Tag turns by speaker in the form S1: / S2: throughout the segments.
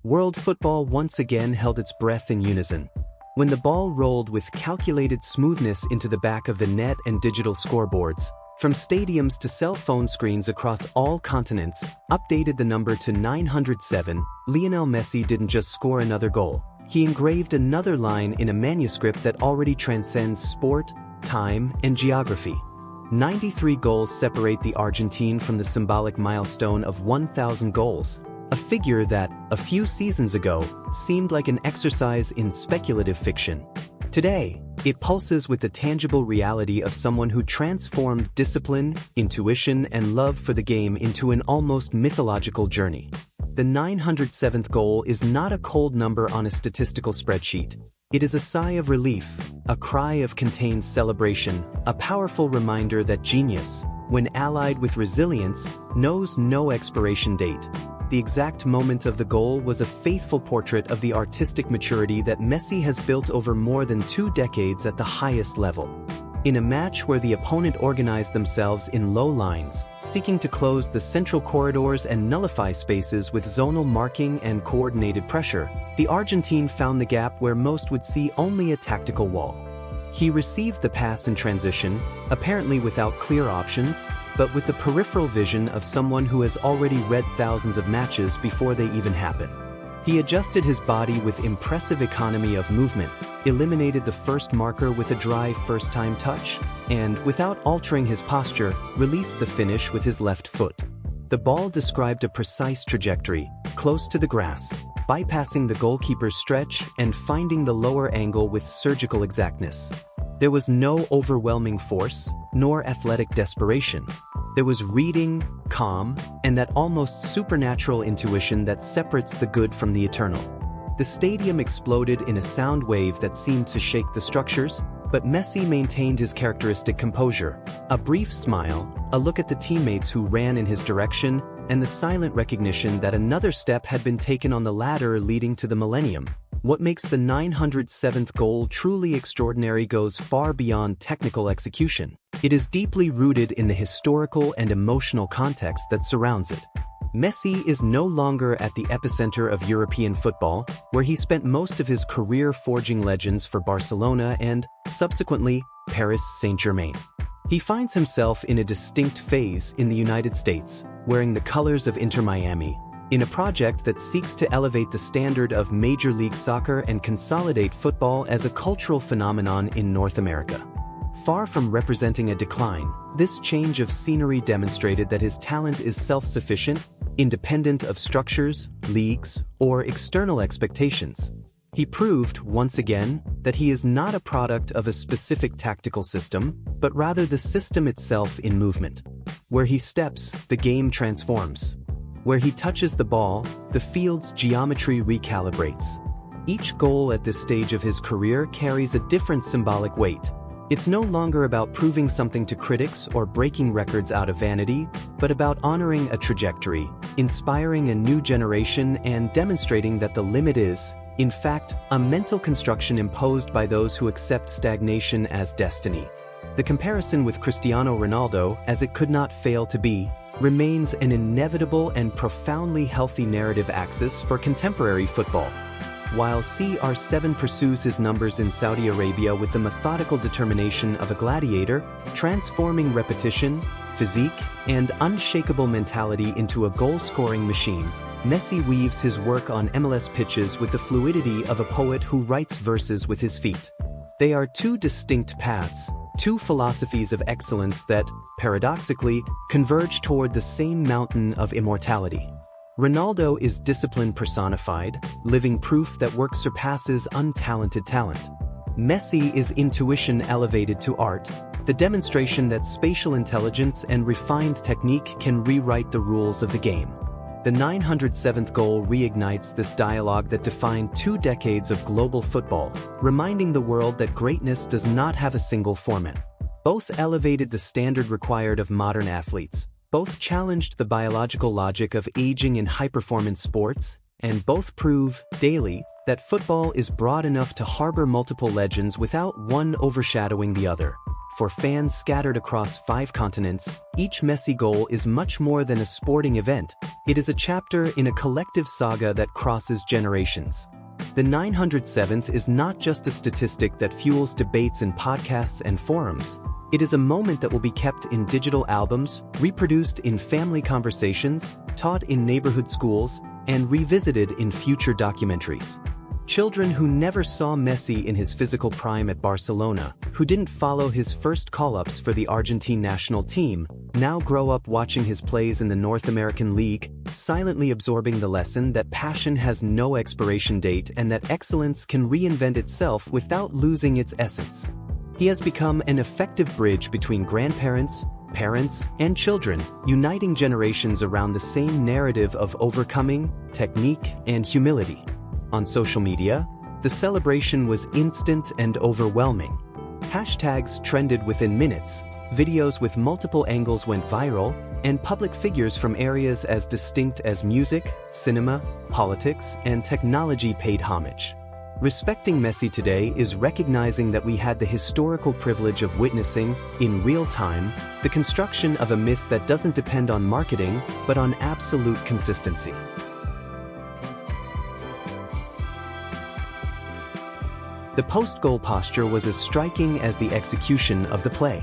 S1: world football once again held its breath in unison. When the ball rolled with calculated smoothness into the back of the net and digital scoreboards, from stadiums to cell phone screens across all continents, updated the number to 907, Lionel Messi didn't just score another goal. He engraved another line in a manuscript that already transcends sport, time, and geography. 93 goals separate the Argentine from the symbolic milestone of 1,000 goals, a figure that, a few seasons ago, seemed like an exercise in speculative fiction. Today, it pulses with the tangible reality of someone who transformed discipline, intuition, and love for the game into an almost mythological journey. The 907th goal is not a cold number on a statistical spreadsheet. It is a sigh of relief, a cry of contained celebration, a powerful reminder that genius, when allied with resilience, knows no expiration date. The exact moment of the goal was a faithful portrait of the artistic maturity that Messi has built over more than 2 decades at the highest level. In a match where the opponent organized themselves in low lines, seeking to close the central corridors and nullify spaces with zonal marking and coordinated pressure, the Argentine found the gap where most would see only a tactical wall. He received the pass in transition, apparently without clear options, but with the peripheral vision of someone who has already read thousands of matches before they even happen. He adjusted his body with impressive economy of movement, eliminated the first marker with a dry first-time touch, and, without altering his posture, released the finish with his left foot. The ball described a precise trajectory, close to the grass, bypassing the goalkeeper's stretch and finding the lower angle with surgical exactness. There was no overwhelming force, nor athletic desperation. There was reading, calm, and that almost supernatural intuition that separates the good from the eternal. The stadium exploded in a sound wave that seemed to shake the structures, but Messi maintained his characteristic composure. A brief smile, a look at the teammates who ran in his direction, and the silent recognition that another step had been taken on the ladder leading to the Millennium. What makes the 907th goal truly extraordinary goes far beyond technical execution. It is deeply rooted in the historical and emotional context that surrounds it. Messi is no longer at the epicenter of European football, where he spent most of his career forging legends for Barcelona and, subsequently, Paris Saint-Germain. He finds himself in a distinct phase in the United States, wearing the colors of Inter Miami, in a project that seeks to elevate the standard of Major League Soccer and consolidate football as a cultural phenomenon in North America. Far from representing a decline, this change of scenery demonstrated that his talent is self-sufficient, independent of structures, leagues, or external expectations. He proved, once again, that he is not a product of a specific tactical system, but rather the system itself in movement. Where he steps, the game transforms. Where he touches the ball, the field's geometry recalibrates. Each goal at this stage of his career carries a different symbolic weight. It's no longer about proving something to critics or breaking records out of vanity, but about honoring a trajectory, inspiring a new generation, and demonstrating that the limit is, in fact, a mental construction imposed by those who accept stagnation as destiny. The comparison with Cristiano Ronaldo, as it could not fail to be, remains an inevitable and profoundly healthy narrative axis for contemporary football. While CR7 pursues his numbers in Saudi Arabia with the methodical determination of a gladiator, transforming repetition, physique, and unshakable mentality into a goal-scoring machine, Messi weaves his work on MLS pitches with the fluidity of a poet who writes verses with his feet. They are two distinct paths, two philosophies of excellence that, paradoxically, converge toward the same mountain of immortality. Ronaldo is discipline personified, living proof that work surpasses untalented talent. Messi is intuition elevated to art, the demonstration that spatial intelligence and refined technique can rewrite the rules of the game. The 907th goal reignites this dialogue that defined 2 decades of global football, reminding the world that greatness does not have a single format. Both elevated the standard required of modern athletes. Both challenged the biological logic of aging in high-performance sports, and both prove, daily, that football is broad enough to harbor multiple legends without one overshadowing the other. for fans scattered across 5 continents, each Messi goal is much more than a sporting event. It is a chapter in a collective saga that crosses generations. The 907th is not just a statistic that fuels debates in podcasts and forums. It is a moment that will be kept in digital albums, reproduced in family conversations, taught in neighborhood schools, and revisited in future documentaries. Children who never saw Messi in his physical prime at Barcelona, who didn't follow his first call-ups for the Argentine national team, now grow up watching his plays in the North American League, silently absorbing the lesson that passion has no expiration date and that excellence can reinvent itself without losing its essence. He has become an effective bridge between grandparents, parents, and children, uniting generations around the same narrative of overcoming, technique, and humility. On social media, the celebration was instant and overwhelming. Hashtags trended within minutes, videos with multiple angles went viral, and public figures from areas as distinct as music, cinema, politics, and technology paid homage. Respecting Messi today is recognizing that we had the historical privilege of witnessing, in real time, the construction of a myth that doesn't depend on marketing, but on absolute consistency. The post-goal posture was as striking as the execution of the play.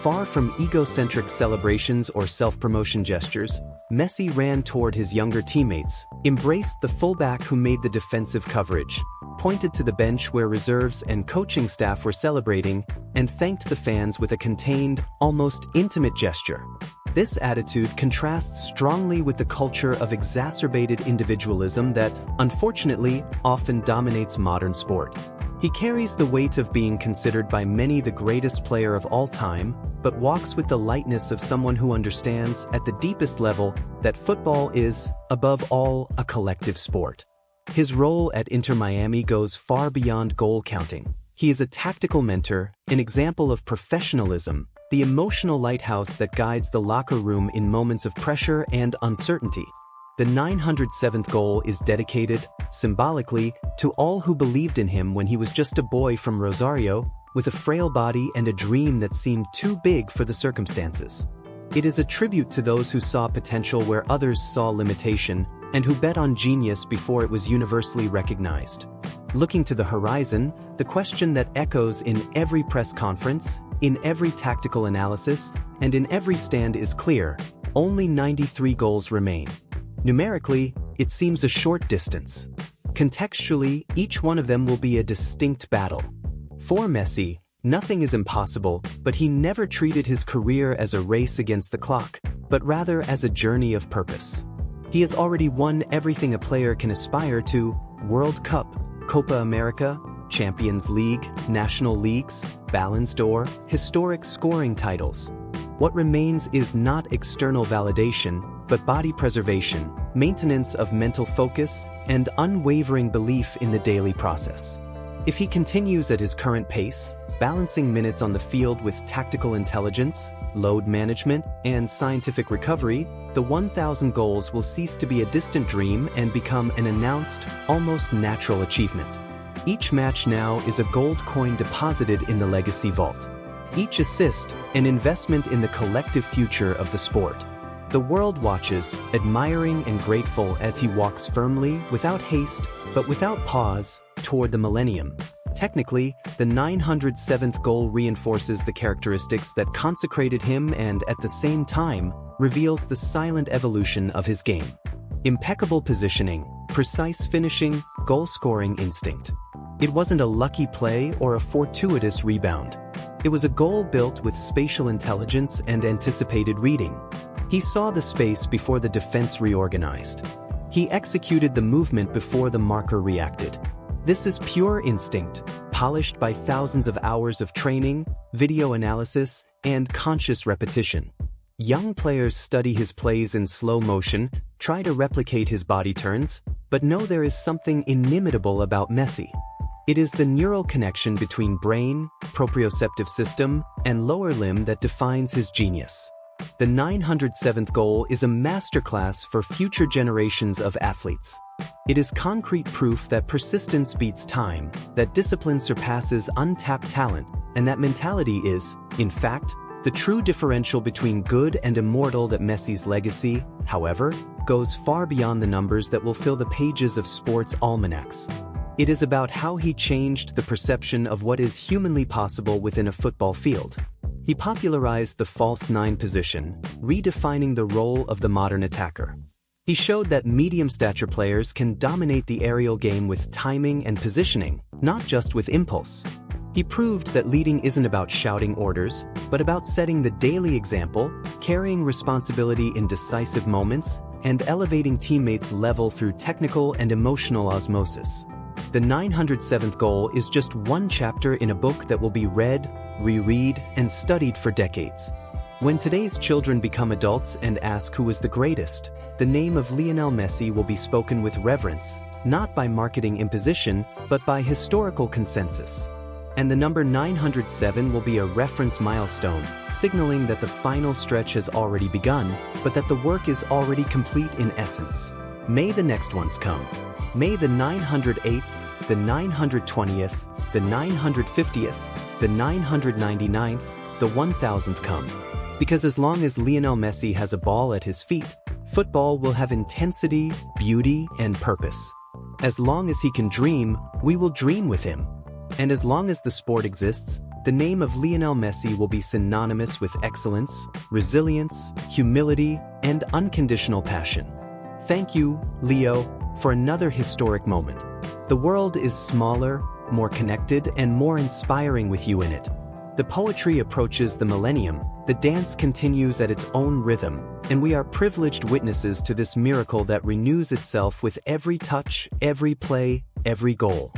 S1: Far from egocentric celebrations or self-promotion gestures, Messi ran toward his younger teammates, embraced the fullback who made the defensive coverage, pointed to the bench where reserves and coaching staff were celebrating, and thanked the fans with a contained, almost intimate gesture. This attitude contrasts strongly with the culture of exacerbated individualism that, unfortunately, often dominates modern sport. He carries the weight of being considered by many the greatest player of all time, but walks with the lightness of someone who understands, at the deepest level, that football is, above all, a collective sport. His role at Inter Miami goes far beyond goal counting. He is a tactical mentor, an example of professionalism, the emotional lighthouse that guides the locker room in moments of pressure and uncertainty. The 907th goal is dedicated, symbolically, to all who believed in him when he was just a boy from Rosario, with a frail body and a dream that seemed too big for the circumstances. It is a tribute to those who saw potential where others saw limitation, and who bet on genius before it was universally recognized. Looking to the horizon, the question that echoes in every press conference, in every tactical analysis, and in every stand is clear: only 93 goals remain. Numerically, it seems a short distance. Contextually, each one of them will be a distinct battle. For Messi, nothing is impossible, but he never treated his career as a race against the clock, but rather as a journey of purpose. He has already won everything a player can aspire to: World Cup, Copa America, Champions League, National Leagues, Ballon d'Or, historic scoring titles. What remains is not external validation, but body preservation, maintenance of mental focus, and unwavering belief in the daily process. If he continues at his current pace, balancing minutes on the field with tactical intelligence, load management, and scientific recovery, the 1,000 goals will cease to be a distant dream and become an announced, almost natural achievement. Each match now is a gold coin deposited in the legacy vault. Each assist, an investment in the collective future of the sport. The world watches, admiring and grateful as he walks firmly, without haste, but without pause, toward the millennium. Technically, the 907th goal reinforces the characteristics that consecrated him and, at the same time, reveals the silent evolution of his game. Impeccable positioning, precise finishing, goal-scoring instinct. It wasn't a lucky play or a fortuitous rebound. It was a goal built with spatial intelligence and anticipated reading. He saw the space before the defense reorganized. He executed the movement before the marker reacted. This is pure instinct, polished by thousands of hours of training, video analysis, and conscious repetition. Young players study his plays in slow motion, try to replicate his body turns, but know there is something inimitable about Messi. It is the neural connection between brain, proprioceptive system, and lower limb that defines his genius. The 907th goal is a masterclass for future generations of athletes. It is concrete proof that persistence beats time, that discipline surpasses untapped talent, and that mentality is, In fact, the true differential between good and immortal that Messi's legacy, however, goes far beyond the numbers that will fill the pages of sports almanacs. It is about how he changed the perception of what is humanly possible within a football field. He popularized the false nine position, redefining the role of the modern attacker. He showed that medium-stature players can dominate the aerial game with timing and positioning, not just with impulse. He proved that leading isn't about shouting orders, but about setting the daily example, carrying responsibility in decisive moments, and elevating teammates' level through technical and emotional osmosis. The 907th goal is just one chapter in a book that will be read, reread, and studied for decades. When today's children become adults and ask who was the greatest, the name of Lionel Messi will be spoken with reverence, not by marketing imposition, but by historical consensus. And the number 907 will be a reference milestone, signaling that the final stretch has already begun, but that the work is already complete in essence. May the next ones come. May the 908th, the 920th, the 950th, the 999th, the 1000th come. Because as long as Lionel Messi has a ball at his feet, football will have intensity, beauty, and purpose. As long as he can dream, we will dream with him. And as long as the sport exists, the name of Lionel Messi will be synonymous with excellence, resilience, humility, and unconditional passion. Thank you, Leo, for another historic moment. The world is smaller, more connected, and more inspiring with you in it. The poetry approaches the millennium, the dance continues at its own rhythm, and we are privileged witnesses to this miracle that renews itself with every touch, every play, every goal.